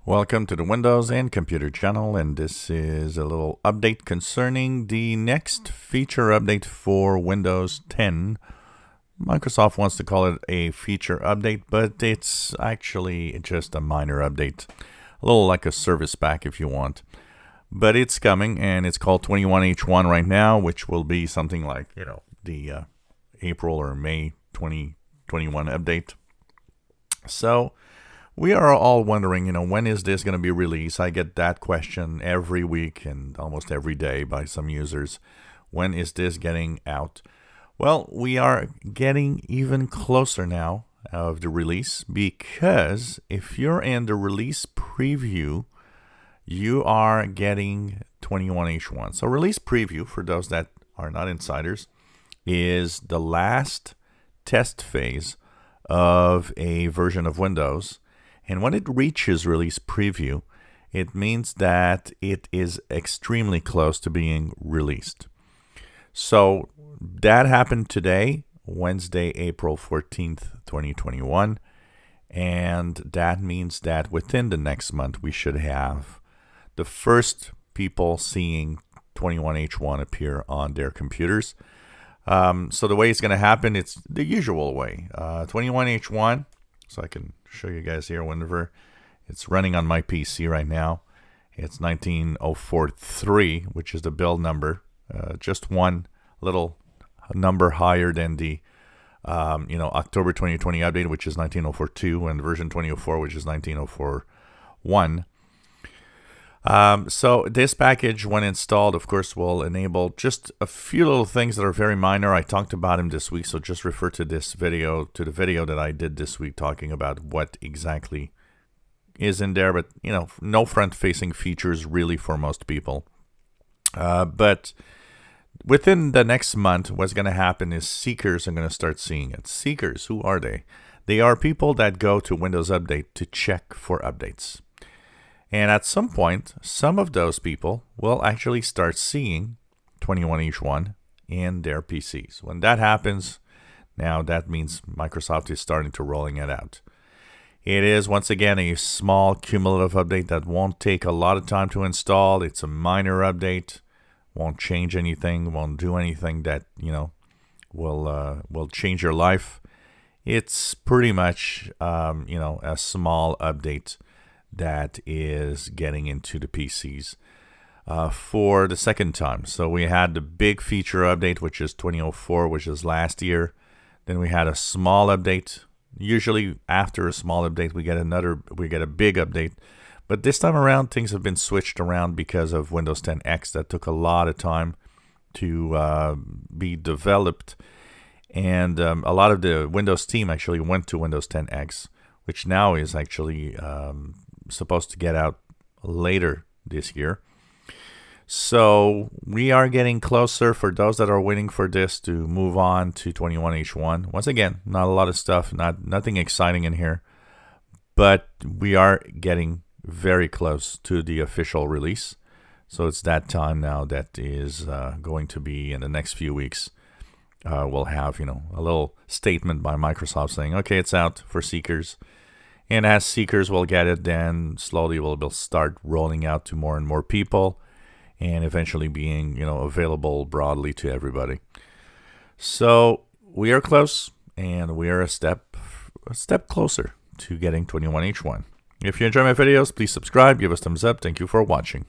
Welcome to the Windows and Computer channel, and this is a little update concerning the next feature update for Windows 10. Microsoft wants to call it a feature update, but it's actually just a minor update. A little like a service pack if you want. But it's coming, and it's called 21H1 right now, which will be something like, the April or May 2021 update. So we are all wondering, when is this going to be released? I get that question every week and almost every day by some users. When is this getting out? Well, we are getting even closer now of the release, because if you're in the release preview, you are getting 21H1. So release preview, for those that are not insiders, is the last test phase of a version of Windows. And when it reaches release preview, it means that it is extremely close to being released. So that happened today, Wednesday, April 14th, 2021. And that means that within the next month, we should have the first people seeing 21H1 appear on their computers. So the way it's going to happen, it's the usual way. 21H1, so I can show you guys here whenever it's running on my PC right now. It's 19043, which is the build number, just one little number higher than the October 2020 update, which is 19042, and version 2004, which is 19041. So this package, when installed, of course, will enable just a few little things that are very minor. I talked about them this week, so just refer to this video, to the video that I did this week talking about what exactly is in there. But, no front-facing features really for most people. But within the next month, what's going to happen is seekers are going to start seeing it. Seekers, who are they? They are people that go to Windows Update to check for updates. And at some point, some of those people will actually start seeing 21H1 in their PCs. When that happens, now that means Microsoft is starting to rolling it out. It is, once again, a small cumulative update that won't take a lot of time to install. It's a minor update, won't change anything, won't do anything that, will change your life. It's pretty much, a small update that is getting into the PCs for the second time. So we had the big feature update, which is 2004, which is last year. Then we had a small update. Usually after a small update, we get a big update. But this time around, things have been switched around because of Windows 10 X. That took a lot of time to be developed. And a lot of the Windows team actually went to Windows 10 X, which now is actually supposed to get out later this year. So we are getting closer, for those that are waiting for this, to move on to 21H1. Once again, not a lot of stuff, nothing exciting in here, but we are getting very close to the official release. So it's that time now that is going to be in the next few weeks. We'll have a little statement by Microsoft saying, okay, it's out for seekers. And as seekers will get it, then slowly we'll start rolling out to more and more people, and eventually being, available broadly to everybody. So we are close, and we are a step closer to getting 21H1. If you enjoy my videos, please subscribe, give us thumbs up. Thank you for watching.